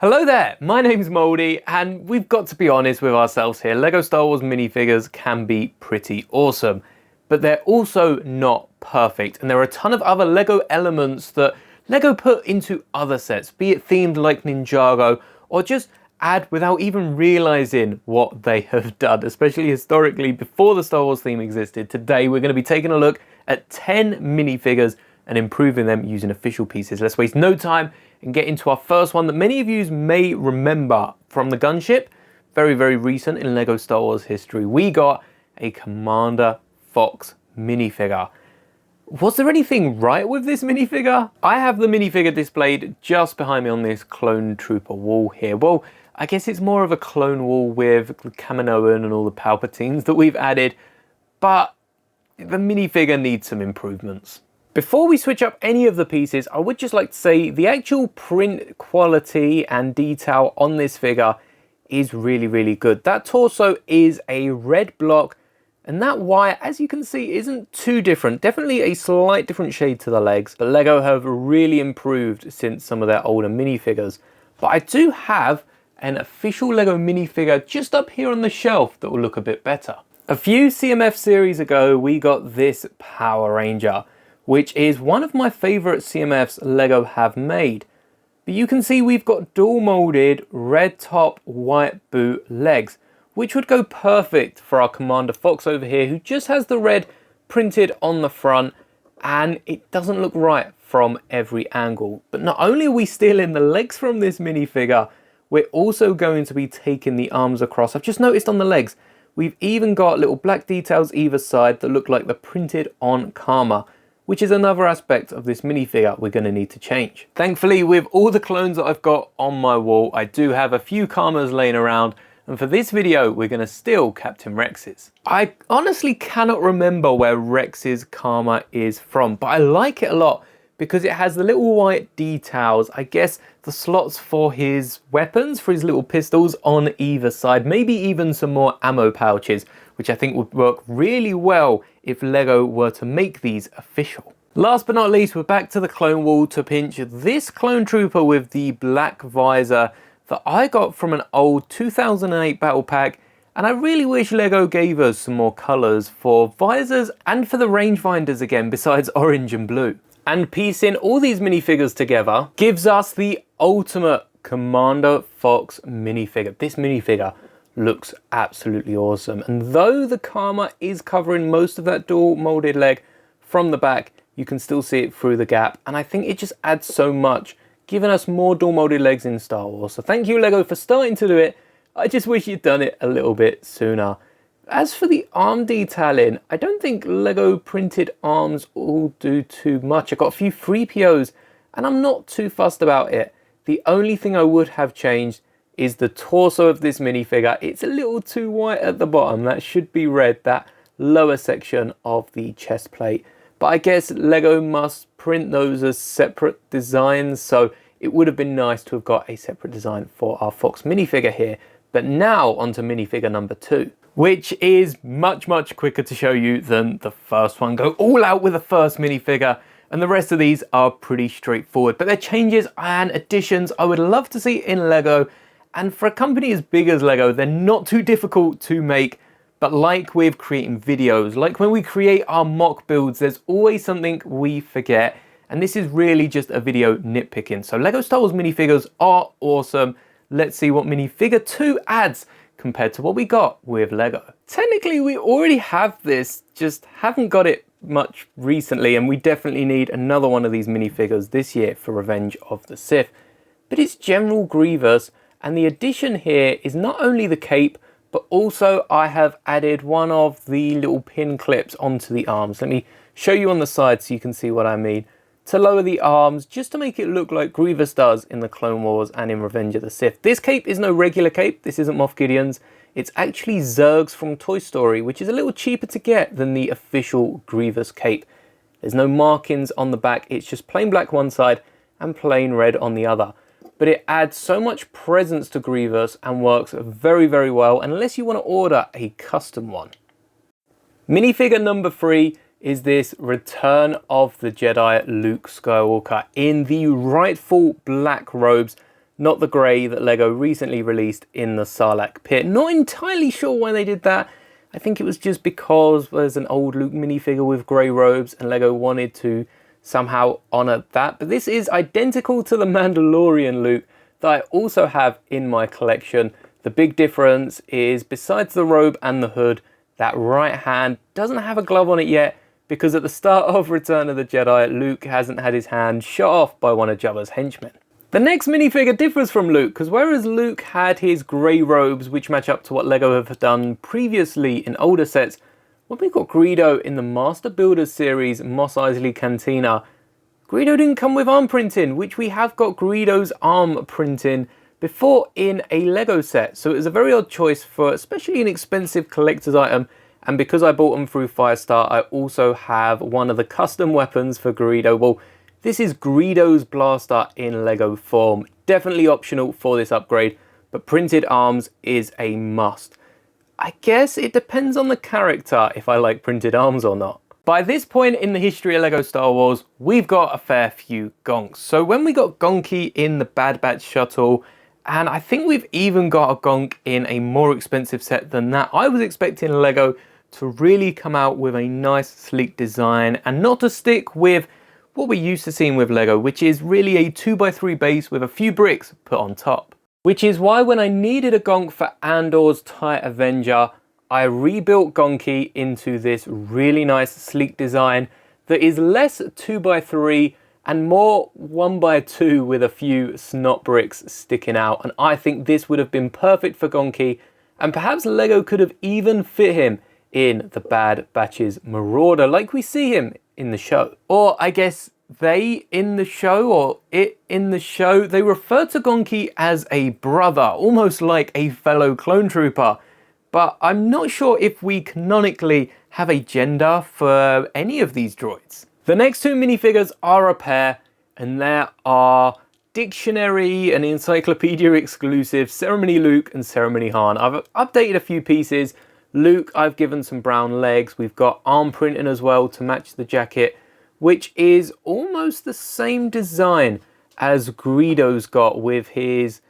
Hello there, my name's Moldy, and we've got to be honest with ourselves here. LEGO Star Wars minifigures can be pretty awesome, but they're also not perfect. And there are a ton of other LEGO elements that LEGO put into other sets, be it themed like Ninjago, or just add without even realizing what they have done, especially historically before the Star Wars theme existed. Today, we're going to be taking a look at 10 minifigures and improving them using official pieces. Let's waste no time and get into our first one that many of you may remember from the gunship. Very, very recent in LEGO Star Wars history. We got a Commander Fox minifigure. Was there anything right with this minifigure? I have the minifigure displayed just behind me on this clone trooper wall here. Well, I guess it's more of a clone wall with Kaminoan and all the Palpatines that we've added, but the minifigure needs some improvements. Before we switch up any of the pieces, I would just like to say the actual print quality and detail on this figure is really, really good. That torso is a red block, and that wire, as you can see, isn't too different. Definitely a slight different shade to the legs, but LEGO have really improved since some of their older minifigures. But I do have an official LEGO minifigure just up here on the shelf that will look a bit better. A few CMF series ago, we got this Power Ranger, which is one of my favorite CMFs LEGO have made. But you can see we've got dual molded red top, white boot legs, which would go perfect for our Commander Fox over here, who just has the red printed on the front, and it doesn't look right from every angle. But not only are we stealing the legs from this minifigure, we're also going to be taking the arms across. I've just noticed on the legs, we've even got little black details either side that look like the printed on Karma, which is another aspect of this minifigure we're going to need to change. Thankfully, with all the clones that I've got on my wall, I do have a few Karmas laying around, and for this video, we're going to steal Captain Rex's. I honestly cannot remember where Rex's Karma is from, but I like it a lot because it has the little white details, I guess the slots for his weapons, for his little pistols on either side, maybe even some more ammo pouches, which I think would work really well if LEGO were to make these official. Last but not least, we're back to the clone wall to pinch this clone trooper with the black visor that I got from an old 2008 battle pack, and I really wish LEGO gave us some more colors for visors and for the rangefinders again, besides orange and blue. And piecing all these minifigures together gives us the ultimate Commander Fox minifigure. This minifigure looks absolutely awesome, and though the Karma is covering most of that dual molded leg from the back, you can still see it through the gap, and I think it just adds so much, giving us more dual molded legs in Star Wars. So thank you, LEGO, for starting to do it. I just wish you'd done it a little bit sooner. As for the arm detailing, I don't think LEGO printed arms all do too much. I've got a few 3POs and I'm not too fussed about it. The only thing I would have changed is the torso of this minifigure. It's a little too white at the bottom. That should be red, that lower section of the chest plate. But I guess LEGO must print those as separate designs, so it would have been nice to have got a separate design for our Fox minifigure here. But now onto minifigure number 2, which is much, much quicker to show you than the first one. Go all out with the first minifigure, and the rest of these are pretty straightforward. But they're changes and additions I would love to see in LEGO. And for a company as big as LEGO, they're not too difficult to make. But like with creating videos, like when we create our mock builds, there's always something we forget. And this is really just a video nitpicking. So LEGO Star Wars minifigures are awesome. Let's see what minifigure 2 adds compared to what we got with LEGO. Technically, we already have this, just haven't got it much recently, and we definitely need another one of these minifigures this year for Revenge of the Sith. But it's General Grievous, and the addition here is not only the cape, but also I have added one of the little pin clips onto the arms. Let me show you on the side so you can see what I mean. To lower the arms, just to make it look like Grievous does in the Clone Wars and in Revenge of the Sith. This cape is no regular cape, this isn't Moff Gideon's. It's actually Zurg's from Toy Story, which is a little cheaper to get than the official Grievous cape. There's no markings on the back, it's just plain black one side and plain red on the other. But it adds so much presence to Grievous and works very, very well, unless you want to order a custom one. Minifigure number 3 is this Return of the Jedi Luke Skywalker in the rightful black robes. not the grey that LEGO recently released in the Sarlacc pit. Not entirely sure why they did that. I think it was just because there's an old Luke minifigure with grey robes and LEGO wanted to somehow honour that. But this is identical to the Mandalorian Luke that I also have in my collection. The big difference is, besides the robe and the hood, that right hand doesn't have a glove on it yet, because at the start of Return of the Jedi, Luke hasn't had his hand shot off by one of Jabba's henchmen. The next minifigure differs from Luke, because whereas Luke had his grey robes, which match up to what LEGO have done previously in older sets, when we got Greedo in the Master Builders series Mos Eisley Cantina, Greedo didn't come with arm printing, which we have got Greedo's arm printing before in a LEGO set. So it was a very odd choice for especially an expensive collector's item. And because I bought them through Firestar, I also have one of the custom weapons for Greedo. Well, this is Greedo's blaster in LEGO form. Definitely optional for this upgrade, but printed arms is a must. I guess it depends on the character if I like printed arms or not. By this point in the history of LEGO Star Wars, we've got a fair few gonks. So when we got Gonky in the Bad Batch shuttle, and I think we've even got a gonk in a more expensive set than that, I was expecting LEGO to really come out with a nice sleek design and not to stick with what we're used to seeing with LEGO, which is really a 2x3 base with a few bricks put on top. Which is why when I needed a gonk for Andor's TIE Avenger, I rebuilt Gonky into this really nice sleek design that is less 2x3 and more 1x2 with a few snot bricks sticking out. And I think this would have been perfect for Gonky, and perhaps LEGO could have even fit him in the Bad Batch's Marauder like we see him in the show. Or I guess they in the show, or it in the show, they refer to Gonky as a brother, almost like a fellow clone trooper. But I'm not sure if we canonically have a gender for any of these droids. The next two minifigures are a pair, and there are Dictionary and Encyclopedia exclusive Ceremony Luke and Ceremony Han. I've updated a few pieces. Luke, I've given some brown legs. We've got arm printing as well to match the jacket, which is almost the same design as Greedo's got with his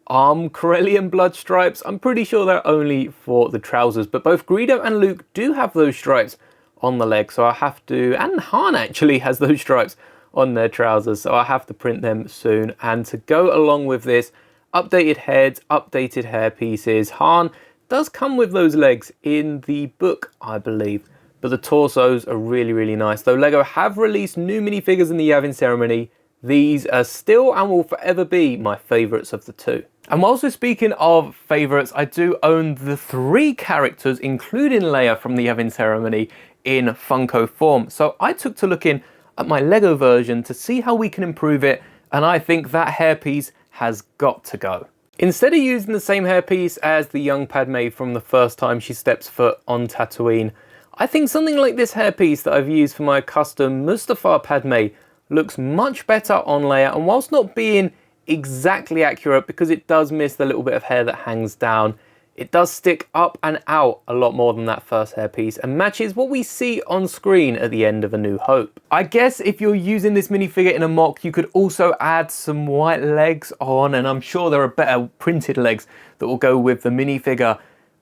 arm Corellian blood stripes. I'm pretty sure they're only for the trousers, but both Greedo and Luke do have those stripes on the leg, so I have to, and Han actually has those stripes on their trousers, so I have to print them soon. And to go along with this, updated heads, updated hair pieces. Han does come with those legs in the book, I believe, but the torsos are really, really nice. Though LEGO have released new minifigures in the Yavin Ceremony, these are still and will forever be my favourites of the two. And whilst we're speaking of favourites, I do own the 3 characters, including Leia from the Yavin Ceremony, in Funko form. So I took to looking at my LEGO version to see how we can improve it, and I think that hairpiece has got to go. Instead of using the same hairpiece as the young Padme from the first time she steps foot on Tatooine, I think something like this hairpiece that I've used for my custom Mustafar Padme looks much better on Leia, and whilst not being exactly accurate because it does miss the little bit of hair that hangs down, it does stick up and out a lot more than that first hairpiece and matches what we see on screen at the end of A New Hope. I guess if you're using this minifigure in a mock, you could also add some white legs on, and I'm sure there are better printed legs that will go with the minifigure.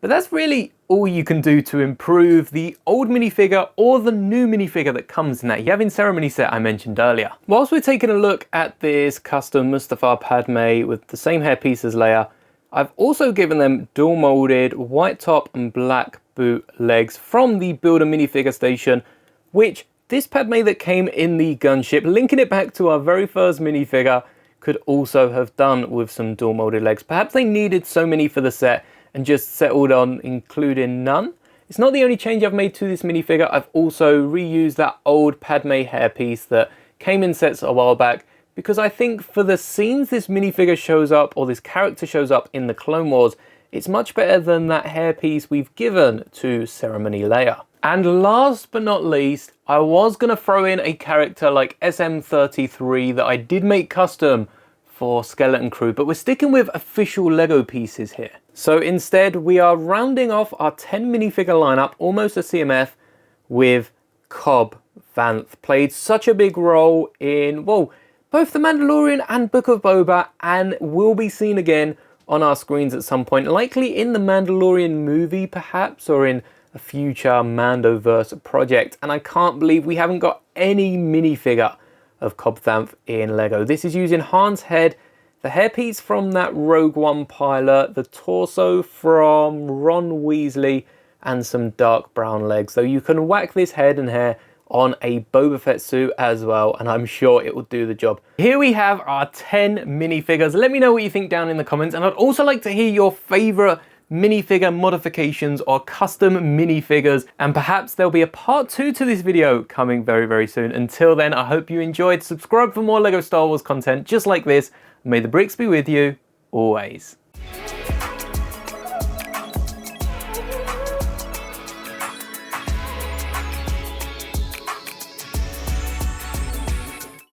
But that's really all you can do to improve the old minifigure or the new minifigure that comes in that Yavin Ceremony set I mentioned earlier. Whilst we're taking a look at this custom Mustafar Padme with the same hairpiece as Leia, I've also given them dual molded white top and black boot legs from the Builder minifigure station, which this Padme that came in the gunship, linking it back to our very first minifigure, could also have done with some dual molded legs. Perhaps they needed so many for the set and just settled on including none. It's not the only change I've made to this minifigure. I've also reused that old Padme hairpiece that came in sets a while back, because I think for the scenes this minifigure shows up, or this character shows up in the Clone Wars, it's much better than that hairpiece we've given to Ceremony Leia. And last but not least, I was going to throw in a character like SM33 that I did make custom for Skeleton Crew, but we're sticking with official LEGO pieces here. So instead, we are rounding off our 10 minifigure lineup, almost a CMF, with Cobb Vanth. Played such a big role in, well, both The Mandalorian and Book of Boba, and will be seen again on our screens at some point, likely in the Mandalorian movie perhaps, or in a future Mandoverse project. And I can't believe we haven't got any minifigure of Cobb Vanth in Lego. This is using Han's head, the hairpiece from that Rogue One pilot, the torso from Ron Weasley, and some dark brown legs. So you can whack this head and hair on a Boba Fett suit as well, and I'm sure it will do the job. Here we have our 10 minifigures. Let me know what you think down in the comments, and I'd also like to hear your favorite minifigure modifications or custom minifigures, and perhaps there'll be a part 2 to this video coming very, very soon. Until then, I hope you enjoyed. Subscribe for more Lego Star Wars content just like this. May the bricks be with you always.